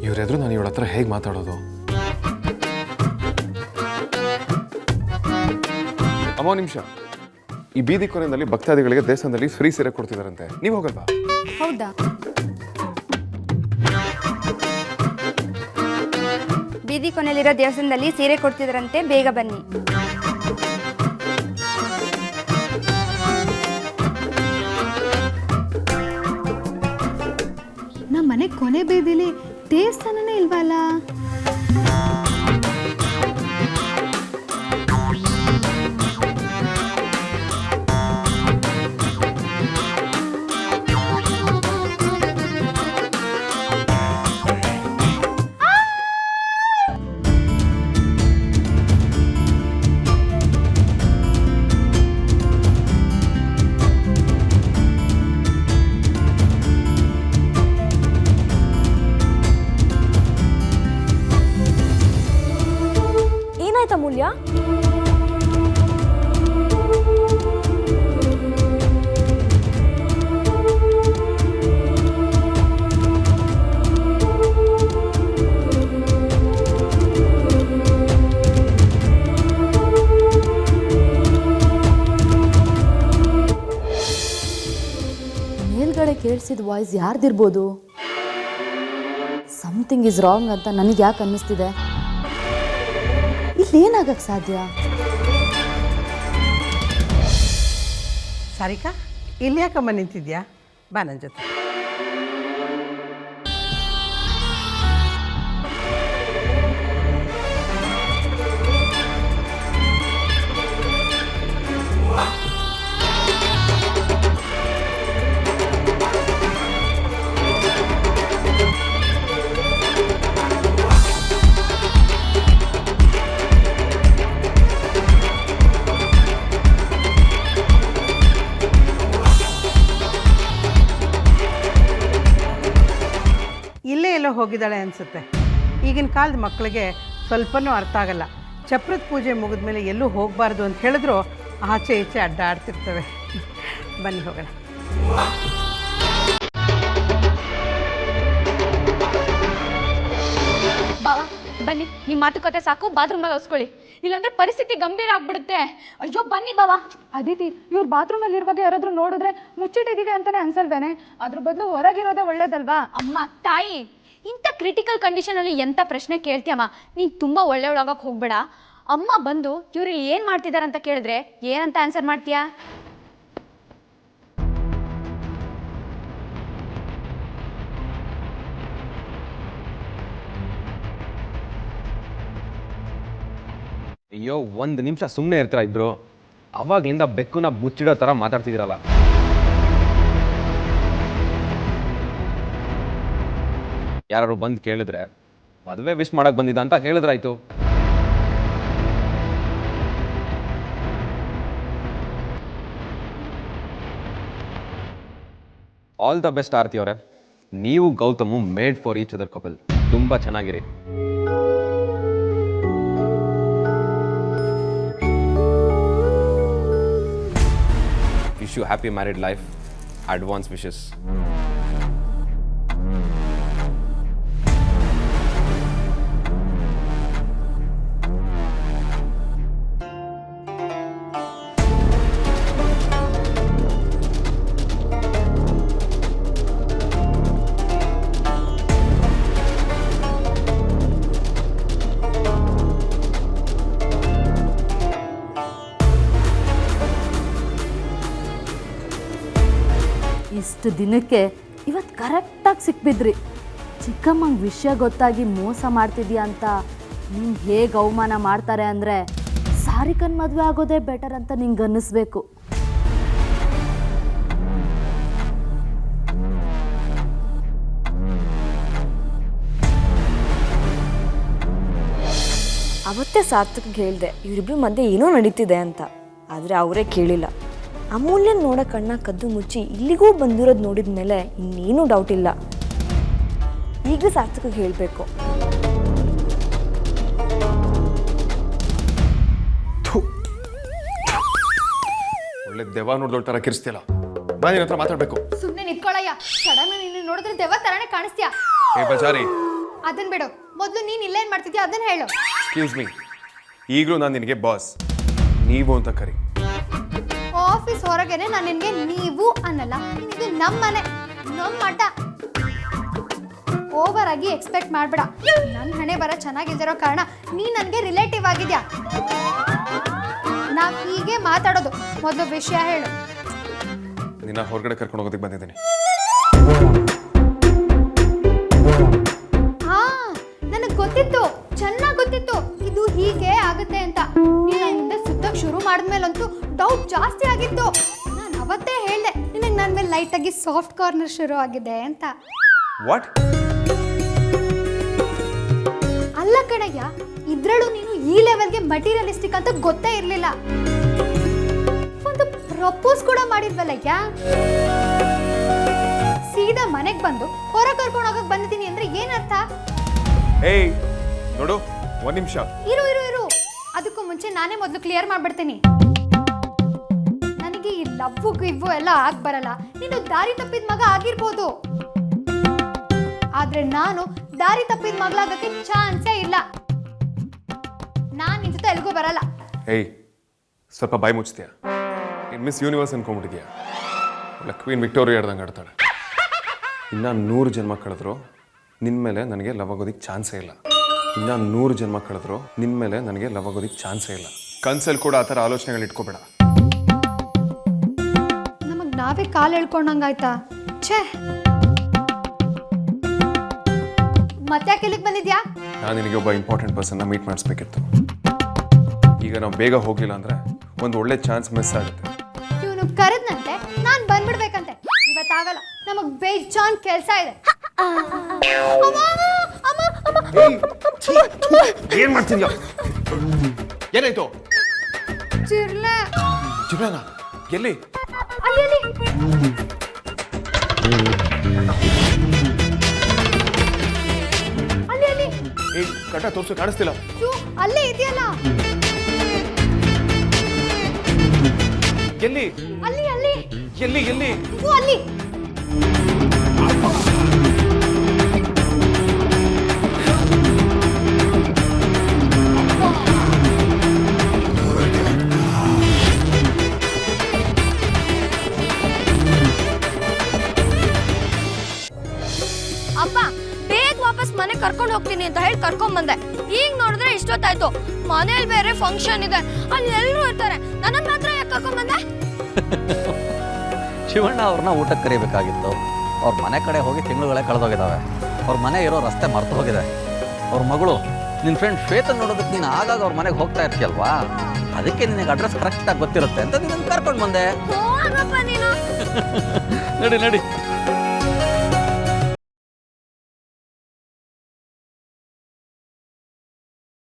ಇವರೆದ್ರು ನಾನು ಇವಳ ಹತ್ರ ಹೇಗೆ ಮಾತಾಡೋದು? ಅಮ್ಮ ನಿಮಿಷ, ಈ ಬೀದಿ ಕೊನೆಯಲ್ಲಿ ಭಕ್ತಾದಿಗಳಿಗೆ ದೇವಸ್ಥಾನದಲ್ಲಿ ಫ್ರೀ ಸೀರೆ ಕೊಡ್ತಿದಾರಂತೆ, ನೀವು ಹೋಗಲ್ವಾ? ಹೌದಾ? ಬೀದಿ ಕೊನೆಯಲ್ಲಿರೋ ದೇವಸ್ಥಾನದಲ್ಲಿ ಸೀರೆ ಕೊಡ್ತಿದ್ರಂತೆ, ಬೇಗ ಬನ್ನಿ. ನಮ್ಮ ಮನೆ ಕೊನೆ ಬೀದಿಲಿ ದೇವಸ್ಥಾನನೇ ಇಲ್ವಲ್ಲ? ಅಮೂಲ್ಯ, ಮೇಲ್ಗಡೆ ಕೇಳಿಸಿದ ವಾಯ್ಸ್ ಯಾರ್ದಿರ್ಬೋದು? ಸಮಥಿಂಗ್ ಇಸ್ ರಾಂಗ್ ಅಂತ ನನಗೆ ಯಾಕೆ ಅನ್ನಿಸ್ತಿದೆ. ಇಲ್ಲೇನಾಗಕ್ಕೆ ಸಾಧ್ಯ? ಸಾರಿಕಾ, ಇಲ್ಲಿ ಯಾಕಮ್ಮ ನಿಂತಿದ್ಯಾ? ಬಾ ನನ್ನ ಜೊತೆ. ಇಲ್ಲೇ ಎಲ್ಲೋ ಹೋಗಿದ್ದಾಳೆ ಅನಿಸುತ್ತೆ. ಈಗಿನ ಕಾಲದ ಮಕ್ಕಳಿಗೆ ಸ್ವಲ್ಪನೂ ಅರ್ಥ ಆಗಲ್ಲ. ಚಪ್ರದ ಪೂಜೆ ಮುಗಿದ ಮೇಲೆ ಎಲ್ಲೂ ಹೋಗಬಾರ್ದು ಅಂತ ಹೇಳಿದ್ರು ಆಚೆ ಈಚೆ ಅಡ್ಡಾಡ್ತಿರ್ತವೆ. ಬನ್ನಿ ಹೋಗೋಣ. ಬಾವಾ ಬನ್ನಿ, ನಿಮ್ಮ ಮಾತುಕತೆ ಸಾಕು, ಬಾತ್ರೂಮಲ್ಲಿ ಹೊಸ್ಕೊಳ್ಳಿ, ಇಲ್ಲಾಂದ್ರೆ ಪರಿಸ್ಥಿತಿ ಗಂಭೀರ ಆಗ್ಬಿಡುತ್ತೆ. ಅಯ್ಯೋ ಬನ್ನಿ ಬಾವಾ. ಅದಿತಿ, ಇವ್ರು ಬಾತ್ರೂಮಲ್ಲಿ ಇರುವಾಗ ಯಾರಾದ್ರೂ ನೋಡಿದ್ರೆ ಮುಚ್ಚಿಟ್ಟಿದ್ದೀವಿ ಅಂತಾನೆ ಅನ್ಸಲ್ವೇನೆ? ಅದ್ರ ಬದಲು ಹೊರಗಿರೋದೇ ಒಳ್ಳೇದಲ್ವಾ? ಅಮ್ಮ ತಾಯಿ, ಇಂಥ ಕ್ರಿಟಿಕಲ್ ಕಂಡೀಷನಲ್ಲಿ ಎಂಥ ಪ್ರಶ್ನೆ ಕೇಳ್ತೀಯಮ್ಮ? ನೀನು ತುಂಬ ಒಳ್ಳೆಯವಳಾಗಕ್ಕೆ ಹೋಗ್ಬೇಡ. ಅಮ್ಮ ಬಂದು ಇವ್ರು ಏನು ಮಾಡ್ತಿದ್ದಾರೆ ಅಂತ ಕೇಳಿದ್ರೆ ಏನಂತ ಆನ್ಸರ್ ಮಾಡ್ತೀಯಾ? ಅಯ್ಯೋ, ಒಂದು ನಿಮಿಷ ಸುಮ್ಮನೆ ಇರ್ತೀರಾ ಇಬ್ರು? ಅವಾಗ್ಲಿಂದ ಬೆಕ್ಕುನ ಮುಚ್ಚಿಡೋ ಥರ ಮಾತಾಡ್ತಿದ್ದೀರಲ್ಲ. ಯಾರು ಬಂದು ಕೇಳಿದ್ರೆ ಮದುವೆ ವಿಶ್ ಮಾಡಕ್ಕೆ ಬಂದಿದ್ದ ಅಂತ ಹೇಳಿದ್ರಾಯ್ತು. ಆಲ್ ದ ಬೆಸ್ಟ್ ಆರ್ತಿ ಅವರೇ. ನೀವು Gautam made for each other couple. ತುಂಬ ಚೆನ್ನಾಗಿರಿ. Wish you happy married life. Advance wishes. ಇಷ್ಟು ದಿನಕ್ಕೆ ಇವತ್ತು ಕರೆಕ್ಟಾಗಿ ಸಿಕ್ಬಿದ್ರಿ. ಚಿಕ್ಕಮ್ಮಂಗೆ ವಿಷಯ ಗೊತ್ತಾಗಿ ಮೋಸ ಮಾಡ್ತಿದ್ಯಾ ಅಂತ ನಿಂಗೆ ಹೇಗೆ ಅವಮಾನ ಮಾಡ್ತಾರೆ ಅಂದರೆ ಸಾರಿಕನ್ ಮದುವೆ ಆಗೋದೇ ಬೆಟರ್ ಅಂತ ನಿಂಗೆ ಅನ್ನಿಸ್ಬೇಕು. ಅವತ್ತೇ ಸಾರ್ಥಕ್ಗೆ ಹೇಳಿದೆ ಇವರಿಬ್ರು ಮಧ್ಯೆ ಏನೋ ನಡೀತಿದೆ ಅಂತ, ಆದರೆ ಅವರೇ ಕೇಳಿಲ್ಲ. ಅಮೂಲ್ಯನ ನೋಡೋ ಕಣ್ಣ ಕದ್ದು ಮುಚ್ಚಿ ಇಲ್ಲಿಗೂ ಬಂದಿರೋದು ನೋಡಿದ ಮೇಲೆ ಇನ್ನೇನೂ ಡೌಟ್ ಇಲ್ಲ. ಈಗಲೂ ಸಾರ್ಥಕ್ಗೆ ಹೇಳಬೇಕು. ಒಳ್ಳೆ ದೆವ್ವ ನೋಡ್ದೋಳ್ ಥರ ಕಿರಿಸ್ತಿಯಲ್ಲ. ಬಾ, ನಿನ್ನ ಹತ್ರ ಮಾತಾಡಬೇಕು. ಸುಮ್ಮನೆ ನಿಂತ್ಕೊಳ್ಳಯ್ಯ. ಸಡನ್ ನೀನು ನೋಡಿದ್ರೆ ದೆವ್ವ ಥರನೇ ಕಾಣಿಸ್ತೀಯಾ? ಏ ಬಜಾರಿ, ಅದನ್ನ ಬಿಡು, ಮೊದಲು ನೀನು ಇಲ್ಲೇನು ಮಾಡ್ತಿದ್ಯಾ ಅದನ್ನ ಹೇಳು. ಎಕ್ಸ್ಕ್ಯೂಸ್ ಮೀ, ಈಗಲೂ ನಾನು ನಿನಗೆ ಬಾಸ್, ನೀವು ಅಂತ ಕರಿ. ಆಫೀಸ್ ಹೊರಗೇನೆ ನಾನು ನಿನಗೆ ನೀವು ಅನ್ನಲ್ಲ, ಇದು ನಮ್ಮ ಮನೆ, ನಮ್ಮ ಮಠ. ಓವರ್ ಆಗಿ ಎಕ್ಸ್ಪೆಕ್ಟ್ ಮಾಡಬೇಡ. ನನ್ನ ಹಣೆ ಬರ ಚೆನ್ನಾಗಿಲ್ದಿರೋ ಕಾರಣ ನೀ ನನಗೆ ರಿಲೇಟಿವ್ ಆಗಿದ್ಯಾ. ನಾ ಹೀಗೆ ಮಾತಾಡೋದು, ಮೊದಲು ವಿಷಯ ಹೇಳು. ನಿನ್ನ ಹೊರಗಡೆ ಕರ್ಕೊಂಡು ಹೋಗೋದಕ್ಕೆ ಬಂದಿದ್ದೀನಿ. ಹಾ, ನನಗೆ ಗೊತ್ತಿತ್ತು, ಚೆನ್ನಾಗಿ ಗೊತ್ತಿತ್ತು ಇದು ಹೀಗೆ ಆಗುತ್ತೆ ಅಂತ. ನೀನು ಹಿಂದೆ ಸುತ್ತಕ್ಕೆ ಶುರು ಮಾಡಿದ್ಮೇಲಂತೂ ಡೌಟ್ ಜಾಸ್ತಿ ಆಗಿತ್ತು. ನಾನು ಅವತ್ತೇ ಹೇಳಿದೆ ನಿನಗೆ ನನ್ನ ಮೇಲೆ ಲೈಟಾಗಿ ಸಾಫ್ಟ್ ಕಾರ್ನರ್ ಶುರು ಆಗಿದೆ ಅಂತ. ವಾಟ್? ಅಲ್ಲ ಕಣಯ್ಯ, ಇದ್ರಲ್ಲೂ ನೀನು ಈ ಲೆವೆಲ್ಗೆ ಮಟೀರಿಯಲಿಸ್ಟಿಕ್ ಅಂತ ಗೊತ್ತೇ ಇರಲಿಲ್ಲ. ಒಂದು ಪ್ರಪೋಸ್ ಕೂಡ ಮಾಡಿದ್ವಲ್ಲಯ್ಯ. ಸೀದಾ ಮನೆಗೆ ಬಂದು ಹೊರ ಕರ್ಕೊಂಡು ಹೋಗಕ್ ಬಂದಿದ್ದೀನಿ ಅಂದ್ರೆ ಏನರ್ಥ? ಏಯ್ ನೋಡು, ಒಂದು ನಿಮಿಷ ಇರು ಇರು ಇರು, ಅದಕ್ಕೂ ಮುಂಚೆ ನಾನೇ ಮೊದಲು ಕ್ಲಿಯರ್ ಮಾಡ್ಬಿಡ್ತೀನಿ. ನನಗೆ ಈ ಲವ್ವು ಗಿವ್ವು ಎಲ್ಲ ಆಗ್ ಬರಲ್ಲ. ನೀನು ದಾರಿ ತಪ್ಪಿದ ಮಗ ಆಗಿರ್ಬೋದು, ಆದ್ರೆ ನಾನು ದಾರಿ ತಪ್ಪಿದ ಮಗಳಾಗಕ್ಕೆ ಚಾನ್ಸೇ ಇಲ್ಲ. ನಾನು ನಿನ್ ಜೊತೆ ಎಲ್ಗೂ ಬರಲ್ಲ. ಏಯ್ ಸ್ವಲ್ಪ ಬಾಯಿ ಮುಚ್ತೀಯ? ಇನ್ ಮಿಸ್ ಯೂನಿವರ್ಸ್ ಅನ್ಕೊಂಡ್ಬಿಟ್ಟಿದ್ಯಾ? ಇಲ್ಲ ಕ್ವೀನ್ ವಿಕ್ಟೋರಿಯಾ ಹೇಳ್ದಂಗೆ ಆಡ್ತಾಳೆ. ಇನ್ನು 100 ಜನ್ಮ ಕಳೆದ್ರು ನಿನ್ನ ಮೇಲೆ ನನಗೆ ಲವ್ ಆಗೋದಕ್ಕೆ ಚಾನ್ಸೇ ಇಲ್ಲ. ಇನ್ನು 100 ಜನ್ಮ ಕಳೆದ್ರು ನಿನ್ನ ಮೇಲೆ ನನಗೆ ಲವ್ ಆಗೋದಕ್ಕೆ ಚಾನ್ಸೇ ಇಲ್ಲ. ಕನ್ಸಲ್ಲಿ ಕೂಡ ಆ ಥರ ಆಲೋಚನೆಗಳು ಇಟ್ಕೋಬೇಡ. ನಮಗ್ ನಾವೇ ಕಾಲು ಎಳ್ಕೊಂಡಂಗಾಯ್ತಾ? ಛೇ, ಮತ್ತೆ ಯಾಕೆ ಇಲ್ಲಿಗೆ ಬಂದಿದ್ಯಾ? ನಾನು ನಿನಗೆ ಒಬ್ಬ ಇಂಪಾರ್ಟೆಂಟ್ ಪರ್ಸನ್ನ ಮೀಟ್ ಮಾಡಿಸ್ಬೇಕಿತ್ತು. ಈಗ ನಾವು ಬೇಗ ಹೋಗಲಿಲ್ಲ ಅಂದರೆ ಒಂದು ಒಳ್ಳೆ ಚಾನ್ಸ್ ಮಿಸ್ ಆಗುತ್ತೆ. ಇವನು ಕರೆದ್ನಂತೆ ನಾನು ಬಂದ್ಬಿಡ್ಬೇಕಂತೆ. ಇವತ್ತಾಗಲ್ಲ, ನಮಗ್ ಬೇಜಾನ್ ಕೆಲಸ ಇದೆ. ಏನ್ ಮಾಡ್ತಿದ್ಯಾ? ಏನಾಯ್ತು? ಚಿರ್ಲೆ ಚಿಬ್ರಾನ ಎಲ್ಲಿ? ಅಲ್ಲಿ ಅಲ್ಲಿ ಅಲ್ಲಿ ಅಲ್ಲಿ ಏ ಕಟ ತೋರ್ಸು, ಕಾಣಿಸ್ತಿಲ್ಲ. ಅಯ್ಯೋ, ಅಲ್ಲೇ ಇದೆಯಲ್ಲ. ಎಲ್ಲಿ ಅಲ್ಲಿ ಅಲ್ಲಿ ಎಲ್ಲಿ ಎಲ್ಲಿ? ಅಯ್ಯೋ, ಅಲ್ಲಿ. ಅಪ್ಪ ಬೇಗ ವಾಪಸ್ ಮನೆ ಕರ್ಕೊಂಡು ಹೋಗ್ತೀನಿ ಅಂತ ಹೇಳಿ ಕರ್ಕೊಂಡ್ ಬಂದೆ. ಈಗ ನೋಡಿದ್ರೆ ಇಷ್ಟೊತ್ತಾಯ್ತು. ಮನೇಲಿ ಬೇರೆ ಫಂಕ್ಷನ್ ಇದೆ, ಅಲ್ಲಿ ಎಲ್ಲರೂ ಇರ್ತಾರೆ. ನನ್ನ ಮಾತ್ರ ಯಾಕೆ ಕರ್ಕೊಂಡ್ ಬಂದೆ? ಶಿವಣ್ಣ ಅವ್ರನ್ನ ಊಟಕ್ಕೆ ಕರಿಬೇಕಾಗಿತ್ತು. ಅವ್ರ ಮನೆ ಕಡೆ ಹೋಗಿ ತಿಂಗಳುಗಳೇ ಕಳೆದೋಗಿದ್ದಾವೆ. ಅವ್ರ ಮನೆ ಇರೋ ರಸ್ತೆ ಮರ್ತು ಹೋಗಿದೆ. ಅವ್ರ ಮಗಳು ನಿನ್ನ ಫ್ರೆಂಡ್ ಶ್ವೇತನ್ ನೋಡೋದಕ್ಕೆ ನೀನು ಆಗಾಗ ಅವ್ರ ಮನೆಗೆ ಹೋಗ್ತಾ ಇರ್ತೀಯಲ್ವಾ, ಅದಕ್ಕೆ ನಿನಗೆ ಅಡ್ರೆಸ್ ಕರೆಕ್ಟಾಗಿ ಗೊತ್ತಿರುತ್ತೆ ಅಂತ ನಿನ್ನ ಕರ್ಕೊಂಡು ಬಂದೆ. ನೀನು ನಡಿ ನಡಿ.